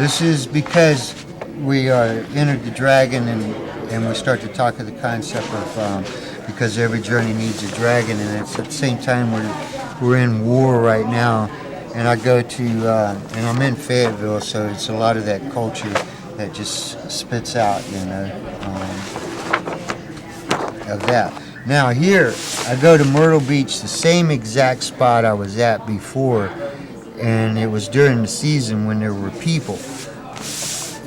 This is because we entered the dragon and we start to talk of the concept of because every journey needs a dragon, and it's at the same time we're in war right now, and I go to and I'm in Fayetteville, so it's a lot of that culture that just spits out, of that. Now here I go to Myrtle Beach, the same exact spot I was at before, and it was during the season when there were people.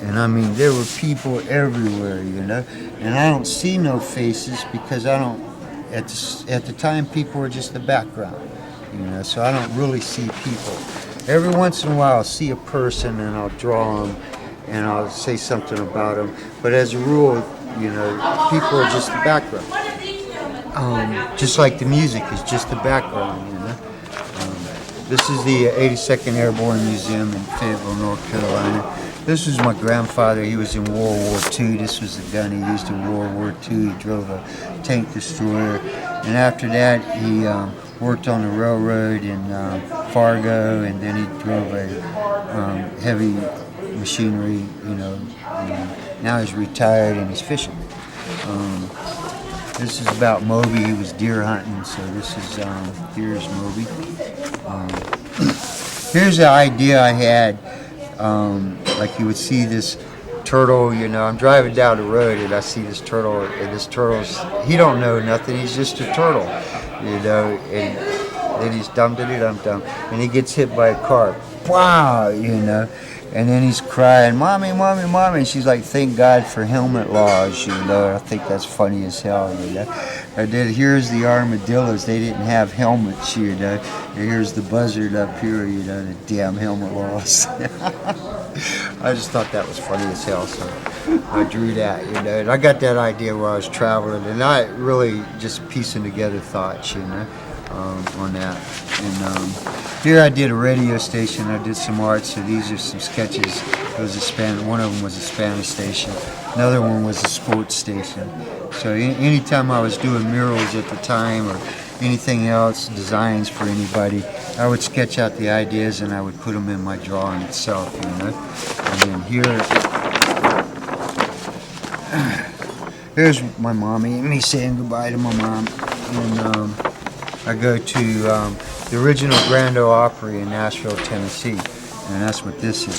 And I mean, there were people everywhere, and I don't see no faces because I don't, at the time, people were just the background, so I don't really see people. Every once in a while I'll see a person and I'll draw them and I'll say something about them, but as a rule, people are just the background. Just like the music is just the background, This is the 82nd Airborne Museum in Fayetteville, North Carolina. This was my grandfather. He was in World War II. This was the gun he used in World War II. He drove a tank destroyer. And after that, he worked on the railroad in Fargo, and then he drove a heavy machinery, now he's retired and he's fishing. This is about Moby. He was deer hunting, so this is here's Moby. Here's the idea I had. Like you would see this turtle, I'm driving down the road and I see this turtle, and this turtle's, he don't know nothing, he's just a turtle, and then he's dum-dum-dum-dum, and he gets hit by a car, wow, and then he's crying, mommy, mommy, mommy, and she's like, thank God for helmet laws, I think that's funny as hell, And then here's the armadillos, they didn't have helmets, and here's the buzzard up here, the damn helmet laws. I just thought that was funny as hell, so I drew that, and I got that idea while I was traveling, and I really just piecing together thoughts, on that. And here I did a radio station. I did some art. So these are some sketches. It was one of them was a Spanish station. Another one was a sports station. So anytime I was doing murals at the time or anything else, designs for anybody, I would sketch out the ideas and I would put them in my drawing itself. And then here's my mommy, me saying goodbye to my mom. And I go to the original Grand Ole Opry in Nashville, Tennessee, and that's what this is.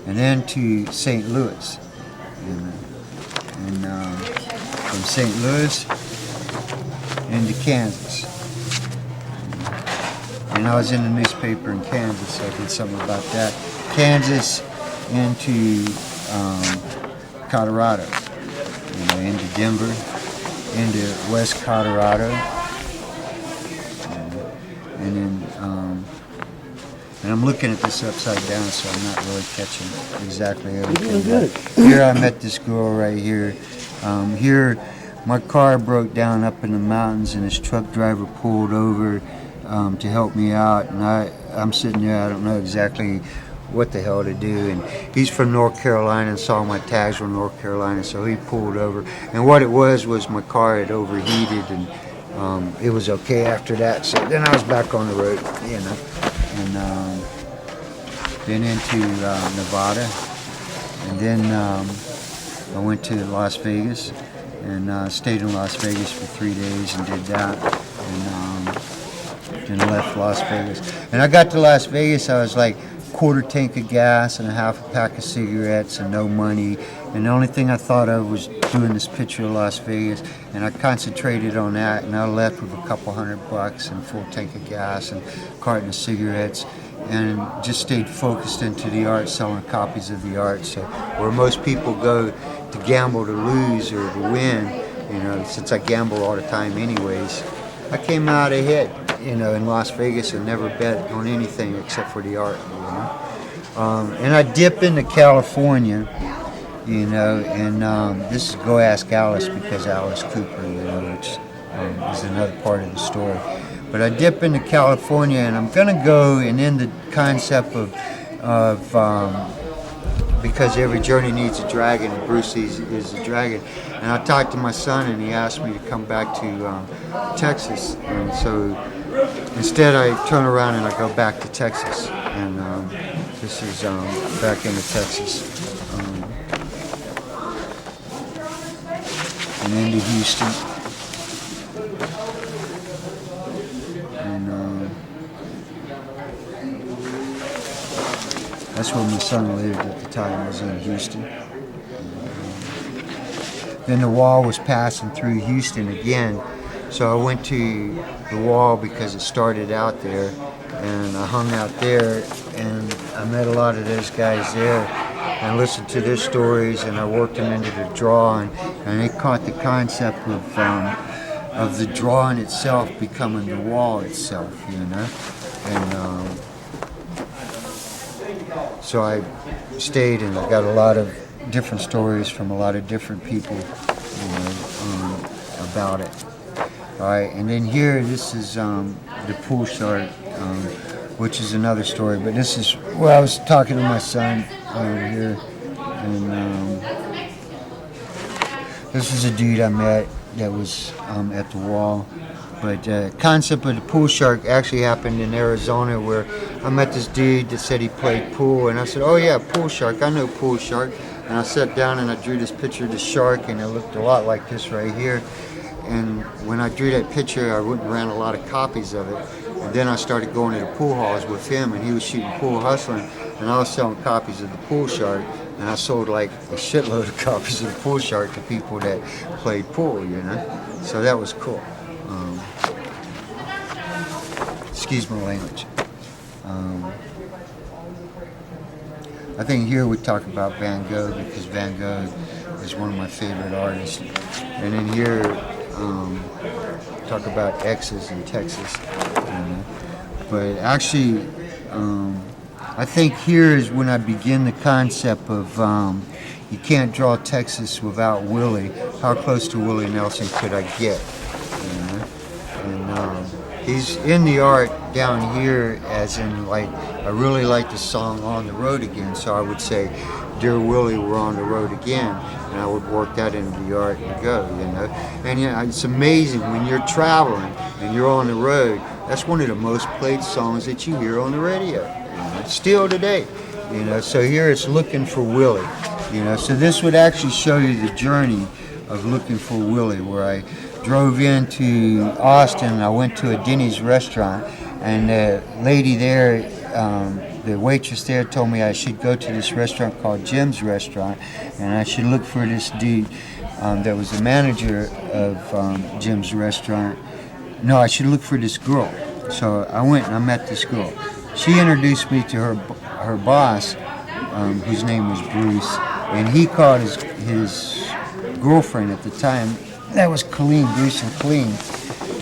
And then to St. Louis, and from St. Louis into Kansas. And I was in the newspaper in Kansas, so I did something about that. Kansas into Colorado, into Denver, into West Colorado, and then and I'm looking at this upside down, so I'm not really catching exactly everything. You're doing good. Here I met this girl right here. Here my car broke down up in the mountains, and this truck driver pulled over to help me out, and I'm sitting there, I don't know exactly what the hell to do, and he's from North Carolina and saw my tags were North Carolina, so he pulled over, and what it was my car had overheated, and it was okay after that, so then I was back on the road, and then into Nevada, and then I went to Las Vegas and stayed in Las Vegas for 3 days and did that, and then left Las Vegas, and I got to Las Vegas, I was like quarter tank of gas and a half a pack of cigarettes and no money, and the only thing I thought of was doing this picture of Las Vegas, and I concentrated on that, and I left with a couple $100 and a full tank of gas and a carton of cigarettes, and just stayed focused into the art, selling copies of the art. So where most people go to gamble to lose or to win, since I gamble all the time anyways, I came out ahead, in Las Vegas, and never bet on anything except for the art, and I dip into California, and this is Go Ask Alice, because Alice Cooper, which is another part of the story. But I dip into California, and I'm gonna go, and in the concept of because every journey needs a dragon, and Bruce is a dragon. And I talked to my son, and he asked me to come back to Texas, and so instead I turn around and I go back to Texas, and this is back into Texas, and into Houston, and that's where my son lived at the time. Was in Houston. Then the wall was passing through Houston again, so I went to the wall because it started out there, and I hung out there, and I met a lot of those guys there and listened to their stories, and I worked them into the drawing, and they caught the concept of the drawing itself becoming the wall itself, you know. And so I stayed, and I got a lot of different stories from a lot of different people, you know, about it. All right, and then here, this is the pool shark, which is another story. But this is where I was talking to my son here, and this is a dude I met that was at the wall. But the concept of the pool shark actually happened in Arizona, where I met this dude that said he played pool, and I said, "Oh yeah, pool shark, I know pool shark." And I sat down and I drew this picture of the shark, and it looked a lot like this right here. And when I drew that picture, I went and ran a lot of copies of it. And then I started going to the pool halls with him, and he was shooting Pool Hustling, and I was selling copies of the pool shark. And I sold like a shitload of copies of the pool shark to people that played pool, you know. So that was cool. Excuse my language. I think here we talk about Van Gogh, because Van Gogh is one of my favorite artists. And then here, talk about X's in Texas. But actually, I think here is when I begin the concept of you can't draw Texas without Willie. How close to Willie Nelson could I get? You know? And he's in the art down here, as in, like, I really like the song On the Road Again, so I would say, "Dear Willie, we're on the road again," and I would work that into the art and go, you know. And yeah, it's amazing when you're traveling and you're on the road. That's one of the most played songs that you hear on the radio, you know, still today, you know. So here it's Looking for Willie, you know. So this would actually show you the journey of looking for Willie, where I drove into Austin. I went to a Denny's restaurant, and the lady there, the waitress there, told me I should go to this restaurant called Jim's Restaurant, and I should look for this dude that was the manager of Jim's Restaurant. No, I should look for this girl. So I went and I met this girl. She introduced me to her boss, whose name was Bruce, and he called his girlfriend at the time. That was Colleen, Bruce and Colleen.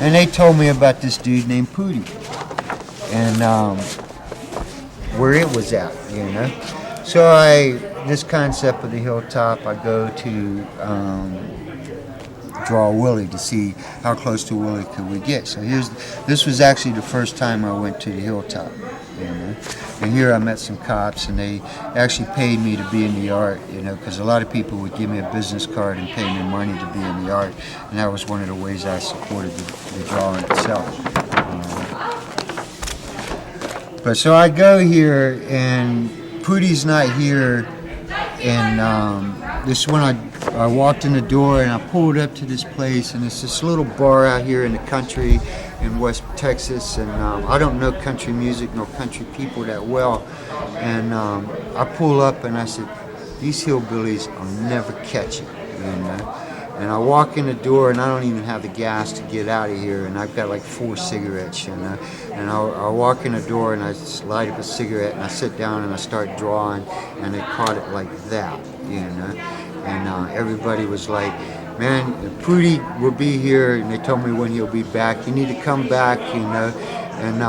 And they told me about this dude named Pootie, and where it was at, you know. So this concept of the hilltop, I go to draw Willie to see how close to Willie could we get. So this was actually the first time I went to the hilltop, you know. And here I met some cops, and they actually paid me to be in the art, you know, because a lot of people would give me a business card and pay me money to be in the art, and that was one of the ways I supported the drawing itself. But so I go here, and Pootie's not here, and this is when I walked in the door, and I pulled up to this place, and it's this little bar out here in the country in West Texas, and I don't know country music nor country people that well, and I pull up and I said, "These hillbillies, I'll never catch it," you know. And I walk in the door, and I don't even have the gas to get out of here, and I've got like 4 cigarettes, you know. And I walk in the door, and I light up a cigarette, and I sit down, and I start drawing, and they caught it like that, you know. And everybody was like, "Man, Pootie will be here," and they told me when he'll be back. "You need to come back," you know. And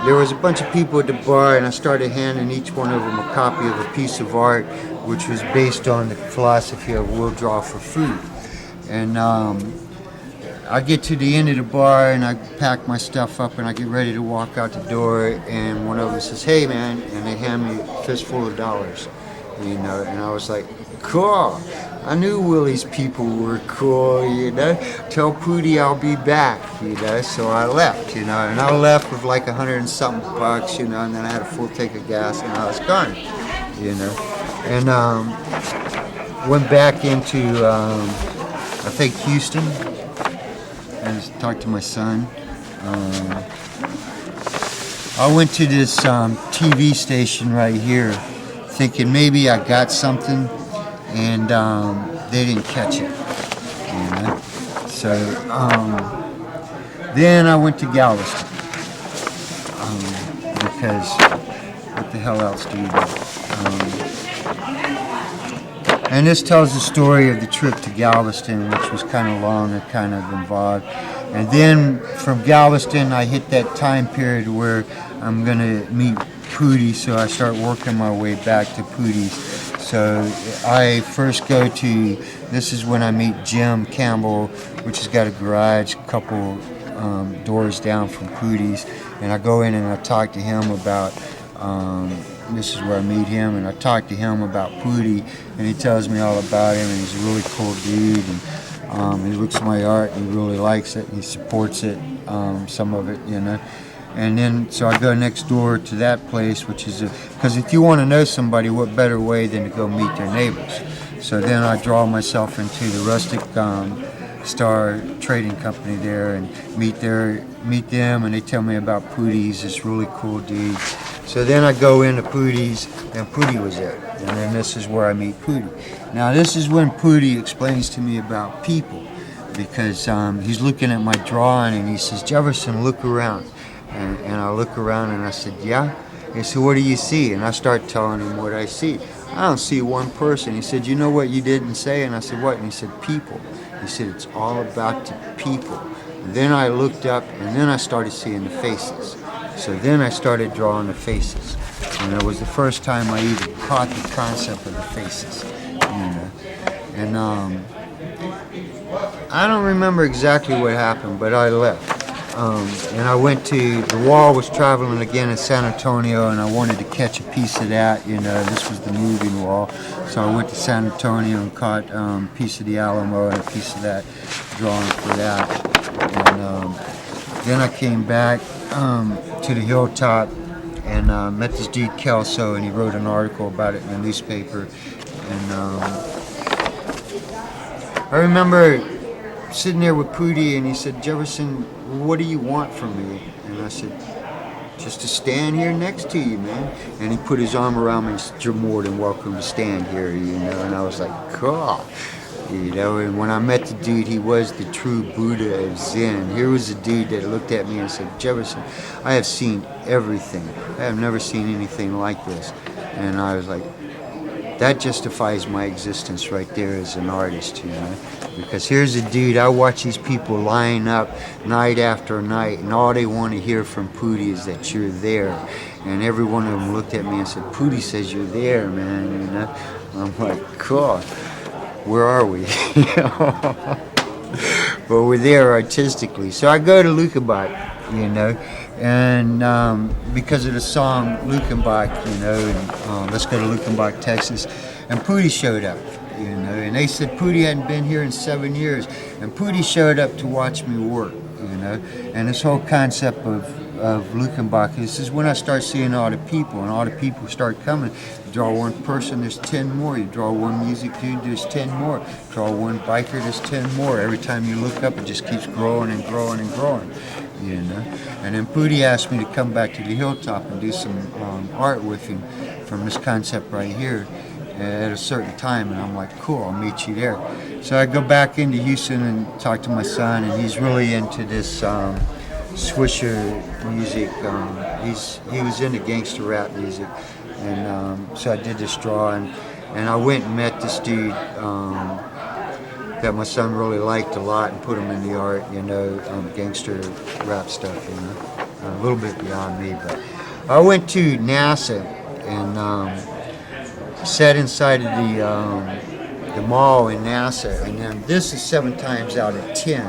there was a bunch of people at the bar, and I started handing each one of them a copy of a piece of art, which was based on the philosophy of "We'll draw for food." And I get to the end of the bar, and I pack my stuff up, and I get ready to walk out the door, and one of them says, "Hey man," and they hand me a fistful of dollars, you know. And I was like, "Cool." I knew Willie's people were cool, you know. Tell Pootie I'll be back, you know. So I left, you know, and I left with like $100 and something bucks, you know, and then I had a full tank of gas and I was gone, you know. And went back into I think Houston and talked to my son. I went to this TV station right here thinking maybe I got something, and they didn't catch it, you know. So then I went to Galveston because what the hell else do you do? And this tells the story of the trip to Galveston, which was kind of long and kind of involved. And then from Galveston, I hit that time period where I'm going to meet Pootie, so I start working my way back to Pootie's. So I first go to, this is when I meet Jim Campbell, which has got a garage a couple doors down from Pootie's. And I go in and I talk to him about, this is where I meet him, and I talk to him about Pootie, and he tells me all about him, and he's a really cool dude, and he looks at my art, and he really likes it, and he supports it, some of it, you know. And then, so I go next door to that place, which is because if you want to know somebody, what better way than to go meet their neighbors? So then I draw myself into the Rustic Star Trading Company there and meet them, and they tell me about Pootie. He's this really cool dude. So then I go into Pootie's, and Pootie was there. And then this is where I meet Pootie. Now this is when Pootie explains to me about people, because he's looking at my drawing and he says, Jefferson, look around. And I look around and I said, yeah? He said, what do you see? And I start telling him what I see. I don't see one person. He said, you know what you didn't say? And I said, what? And he said, people. He said, it's all about the people. And then I looked up and then I started seeing the faces. So then I started drawing the faces. And it was the first time I even caught the concept of the faces, you know. And I don't remember exactly what happened, but I left. And I went to, the wall was traveling again in San Antonio, and I wanted to catch a piece of that, you know. This was the moving wall. So I went to San Antonio and caught a piece of the Alamo and a piece of that drawing for that. And then I came back to the hilltop and met this dude Kelso, and he wrote an article about it in the newspaper. And I remember sitting there with Pootie, and he said, Jefferson, what do you want from me? And I said, just to stand here next to you, man. And he put his arm around me and said, you're more than welcome to stand here, you know. And I was like, cool. You know, and when I met the dude, he was the true Buddha of Zen. Here was a dude that looked at me and said, Jefferson, I have seen everything. I have never seen anything like this. And I was like, that justifies my existence right there as an artist, you know. Because here's a dude, I watch these people line up night after night, and all they want to hear from Pootie is that you're there. And every one of them looked at me and said, Pootie says you're there, man, you know. I'm like, cool. Where are we? But we're there artistically. So I go to Luckenbach, you know, and because of the song Luckenbach, you know, and let's go to Luckenbach, Texas, and Pootie showed up, you know, and they said Pootie hadn't been here in 7 years, and Pootie showed up to watch me work, you know, and this whole concept of Luckenbach, this is when I start seeing all the people, and all the people start coming. You draw one person, there's 10 more. You draw one music dude, there's 10 more. Draw one biker, there's 10 more. Every time you look up, it just keeps growing and growing and growing, you know. And then Pootie asked me to come back to the hilltop and do some art with him from this concept right here at a certain time, and I'm like, cool, I'll meet you there. So I go back into Houston and talk to my son, and he's really into this Swisher music. He was into gangster rap music, and so I did this drawing, and I went and met this dude that my son really liked a lot and put him in the art, you know, gangster rap stuff, you know, a little bit beyond me. But I went to NASA and sat inside of the mall in NASA, and then this is 7 times out of 10.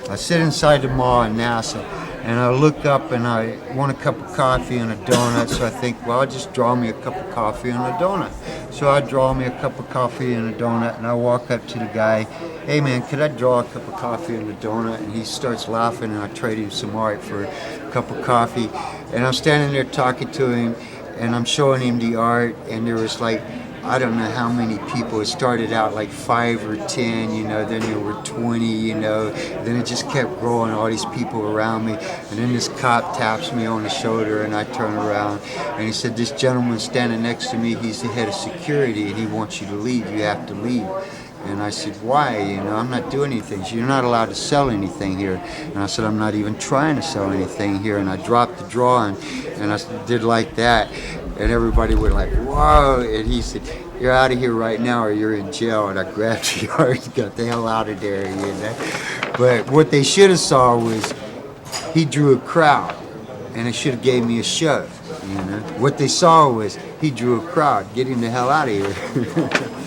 I sit inside the mall in NASA, And I look up and I want a cup of coffee and a donut, so I think, well, I'll just draw me a cup of coffee and a donut. So I draw me a cup of coffee and a donut, and I walk up to the guy, hey man, could I draw a cup of coffee and a donut? And he starts laughing, and I trade him some art for a cup of coffee. And I'm standing there talking to him, and I'm showing him the art, and there was like, I don't know how many people. It started out like 5 or 10, you know, then there were 20, you know, then it just kept growing, all these people around me. And then this cop taps me on the shoulder, and I turn around, and he said, this gentleman standing next to me, he's the head of security, and he wants you to leave. You have to leave. And I said, why? You know, I'm not doing anything. So you're not allowed to sell anything here. And I said, I'm not even trying to sell anything here. And I dropped the drawing, and I did like that. And everybody went like, whoa. And he said, you're out of here right now or you're in jail. And I grabbed the art and got the hell out of there, you know. But what they should have saw was he drew a crowd, and it should have gave me a show, you know. What they saw was he drew a crowd. Get him the hell out of here.